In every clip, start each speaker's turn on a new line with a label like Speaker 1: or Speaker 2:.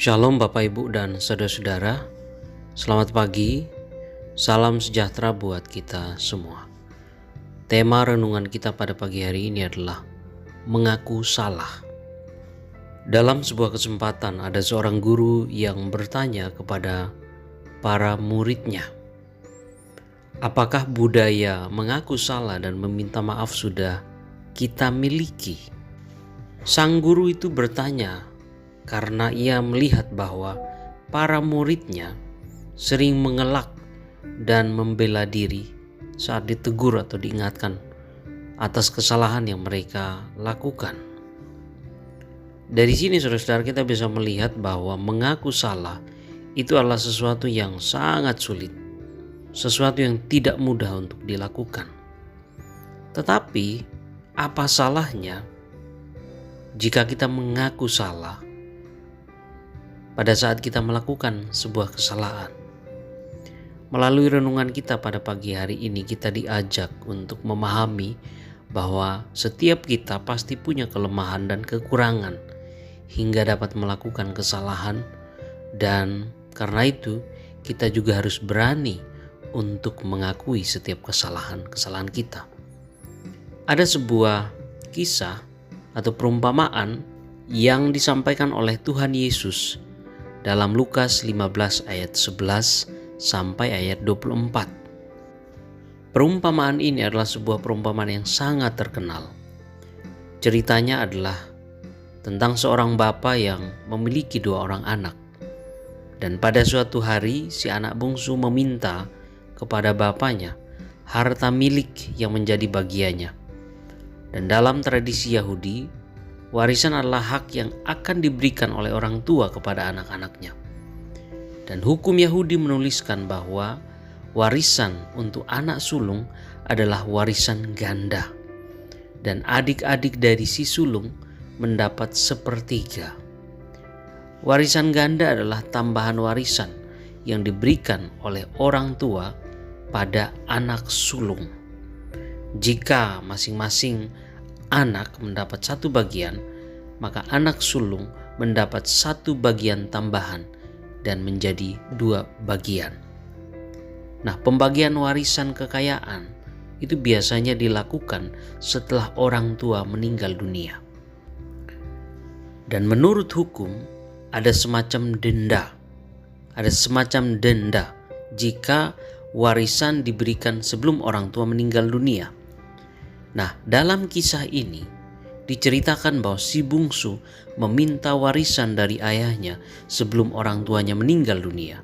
Speaker 1: Shalom Bapak Ibu dan saudara-saudara, selamat pagi, salam sejahtera buat kita semua. Tema renungan kita pada pagi hari ini adalah mengaku salah. Dalam sebuah kesempatan ada seorang guru yang bertanya kepada para muridnya, apakah budaya mengaku salah dan meminta maaf sudah kita miliki? Sang guru itu bertanya karena ia melihat bahwa para muridnya sering mengelak dan membela diri saat ditegur atau diingatkan atas kesalahan yang mereka lakukan. Dari sini saudara-saudara kita bisa melihat bahwa mengaku salah itu adalah sesuatu yang sangat sulit, sesuatu yang tidak mudah untuk dilakukan. Tetapi apa salahnya jika kita mengaku salah pada saat kita melakukan sebuah kesalahan? Melalui renungan kita pada pagi hari ini kita diajak untuk memahami bahwa setiap kita pasti punya kelemahan dan kekurangan hingga dapat melakukan kesalahan, dan karena itu kita juga harus berani untuk mengakui setiap kesalahan kita. Ada sebuah kisah atau perumpamaan yang disampaikan oleh Tuhan Yesus dalam Lukas 15 ayat 11 sampai ayat 24. Perumpamaan ini adalah sebuah perumpamaan yang sangat terkenal. Ceritanya adalah tentang seorang bapa yang memiliki 2 orang anak. Dan pada suatu hari si anak bungsu meminta kepada bapaknya harta milik yang menjadi bagiannya. Dan dalam tradisi Yahudi, warisan adalah hak yang akan diberikan oleh orang tua kepada anak-anaknya. Dan hukum Yahudi menuliskan bahwa warisan untuk anak sulung adalah warisan ganda. Dan adik-adik dari si sulung mendapat 1/3. Warisan ganda adalah tambahan warisan yang diberikan oleh orang tua pada anak sulung. Jika masing-masing anak mendapat 1 bagian, maka anak sulung mendapat 1 bagian tambahan dan menjadi 2 bagian. Nah, pembagian warisan kekayaan itu biasanya dilakukan setelah orang tua meninggal dunia. Dan menurut hukum ada semacam denda jika warisan diberikan sebelum orang tua meninggal dunia. Nah, dalam kisah ini diceritakan bahwa si bungsu meminta warisan dari ayahnya sebelum orang tuanya meninggal dunia.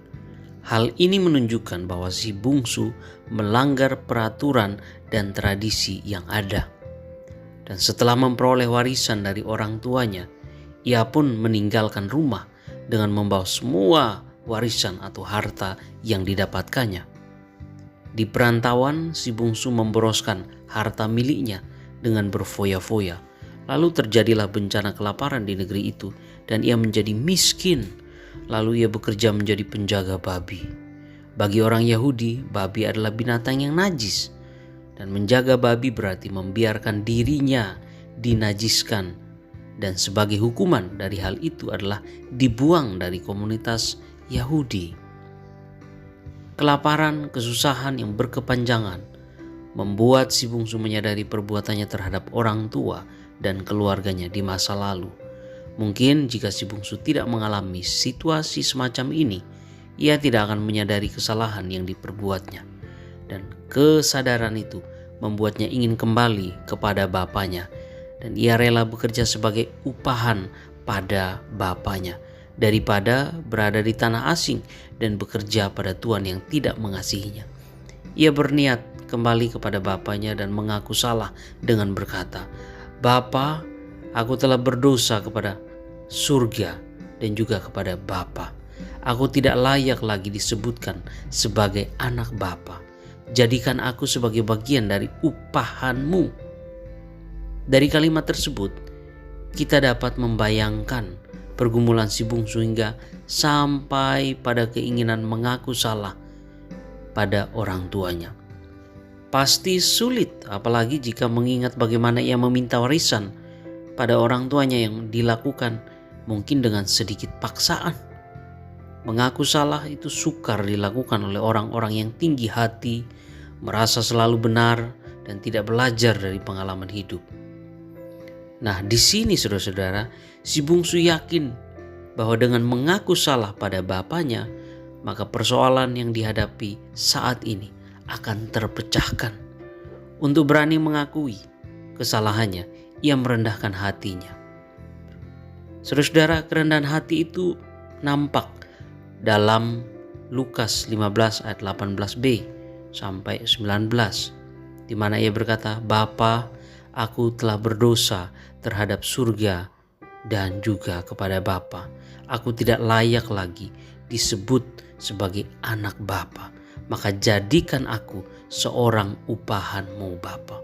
Speaker 1: Hal ini menunjukkan bahwa si bungsu melanggar peraturan dan tradisi yang ada. Dan setelah memperoleh warisan dari orang tuanya, ia pun meninggalkan rumah dengan membawa semua warisan atau harta yang didapatkannya. Di perantauan, si bungsu memboroskan harta miliknya dengan berfoya-foya. Lalu terjadilah bencana kelaparan di negeri itu dan ia menjadi miskin. Lalu ia bekerja menjadi penjaga babi. Bagi orang Yahudi, babi adalah binatang yang najis. Dan menjaga babi berarti membiarkan dirinya dinajiskan. Dan sebagai hukuman dari hal itu adalah dibuang dari komunitas Yahudi. Kelaparan, kesusahan yang berkepanjangan membuat si bungsu menyadari perbuatannya terhadap orang tua dan keluarganya di masa lalu. Mungkin jika si bungsu tidak mengalami situasi semacam ini, ia tidak akan menyadari kesalahan yang diperbuatnya. Dan kesadaran itu membuatnya ingin kembali kepada bapaknya. Dan ia rela bekerja sebagai upahan pada bapaknya daripada berada di tanah asing dan bekerja pada tuan yang tidak mengasihinya. Ia berniat kembali kepada bapaknya dan mengaku salah dengan berkata, "Bapa, aku telah berdosa kepada surga dan juga kepada Bapa. Aku tidak layak lagi disebutkan sebagai anak Bapa. Jadikan aku sebagai bagian dari upahanmu." Dari kalimat tersebut, kita dapat membayangkan pergumulan si bungsu hingga sampai pada keinginan mengaku salah pada orang tuanya. Pasti sulit, apalagi jika mengingat bagaimana ia meminta warisan pada orang tuanya yang dilakukan mungkin dengan sedikit paksaan. Mengaku salah itu sukar dilakukan oleh orang-orang yang tinggi hati, merasa selalu benar, dan tidak belajar dari pengalaman hidup. Nah, di sini saudara-saudara, si bungsu yakin bahwa dengan mengaku salah pada bapaknya, maka persoalan yang dihadapi saat ini akan terpecahkan. Untuk berani mengakui kesalahannya, ia merendahkan hatinya. Saudara-saudara, kerendahan hati itu nampak dalam Lukas 15 ayat 18b sampai 19, di mana ia berkata, "Bapa, aku telah berdosa terhadap surga dan juga kepada Bapa. Aku tidak layak lagi disebut sebagai anak Bapa. Maka jadikan aku seorang upahanmu Bapa."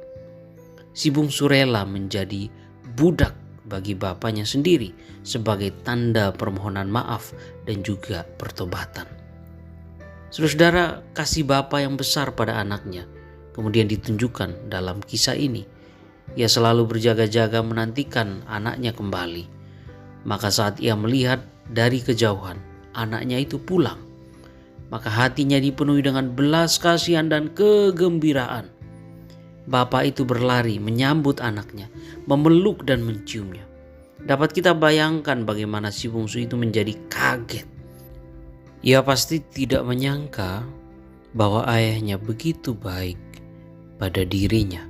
Speaker 1: Si bungsu rela menjadi budak bagi bapaknya sendiri sebagai tanda permohonan maaf dan juga pertobatan. Saudara-saudara, kasih bapa yang besar pada anaknya kemudian ditunjukkan dalam kisah ini. Ia selalu berjaga-jaga menantikan anaknya kembali. Maka saat ia melihat dari kejauhan anaknya itu pulang, maka hatinya dipenuhi dengan belas kasihan dan kegembiraan. Bapak itu berlari menyambut anaknya, memeluk dan menciumnya. Dapat kita bayangkan bagaimana si bungsu itu menjadi kaget. Ia pasti tidak menyangka bahwa ayahnya begitu baik pada dirinya.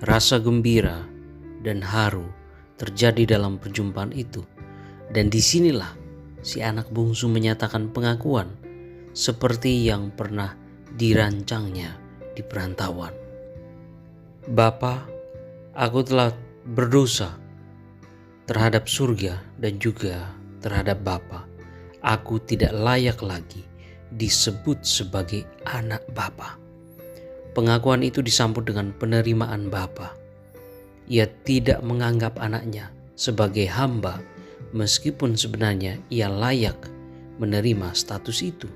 Speaker 1: Rasa gembira dan haru terjadi dalam perjumpaan itu. Dan disinilah si anak bungsu menyatakan pengakuan seperti yang pernah dirancangnya di perantauan. "Bapa, aku telah berdosa terhadap surga dan juga terhadap Bapa. Aku tidak layak lagi disebut sebagai anak Bapa." Pengakuan itu disambut dengan penerimaan Bapa. Ia tidak menganggap anaknya sebagai hamba, meskipun sebenarnya ia layak menerima status itu.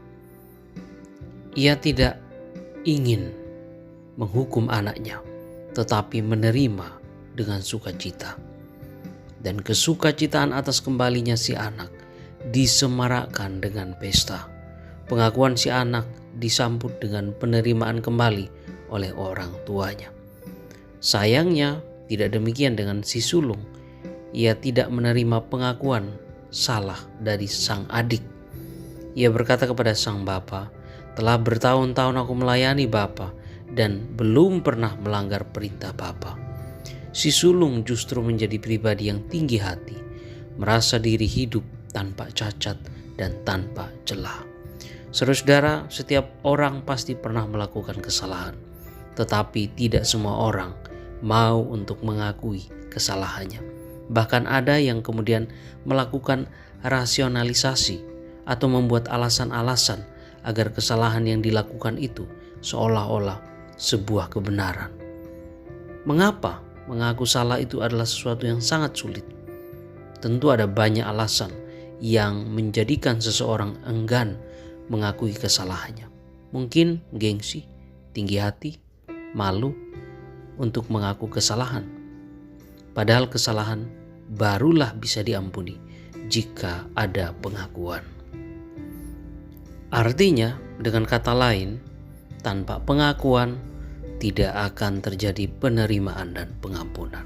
Speaker 1: Ia tidak ingin menghukum anaknya, tetapi menerima dengan sukacita. Dan kesukacitaan atas kembalinya si anak disemarakkan dengan pesta. Pengakuan si anak disambut dengan penerimaan kembali oleh orang tuanya. Sayangnya tidak demikian dengan si sulung. Ia tidak menerima pengakuan salah dari sang adik. Ia berkata kepada sang bapa, "Telah bertahun-tahun aku melayani Bapa dan belum pernah melanggar perintah Bapa." Si sulung justru menjadi pribadi yang tinggi hati, merasa diri hidup tanpa cacat dan tanpa celah. Saudara-saudara, setiap orang pasti pernah melakukan kesalahan, tetapi tidak semua orang mau untuk mengakui kesalahannya. Bahkan ada yang kemudian melakukan rasionalisasi atau membuat alasan-alasan agar kesalahan yang dilakukan itu seolah-olah sebuah kebenaran. Mengapa mengaku salah itu adalah sesuatu yang sangat sulit? Tentu ada banyak alasan yang menjadikan seseorang enggan mengakui kesalahannya. Mungkin gengsi, tinggi hati, malu untuk mengaku kesalahan. Padahal kesalahan barulah bisa diampuni jika ada pengakuan. Artinya, dengan kata lain, tanpa pengakuan tidak akan terjadi penerimaan dan pengampunan.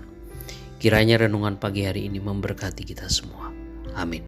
Speaker 1: Kiranya renungan pagi hari ini memberkati kita semua. Amin.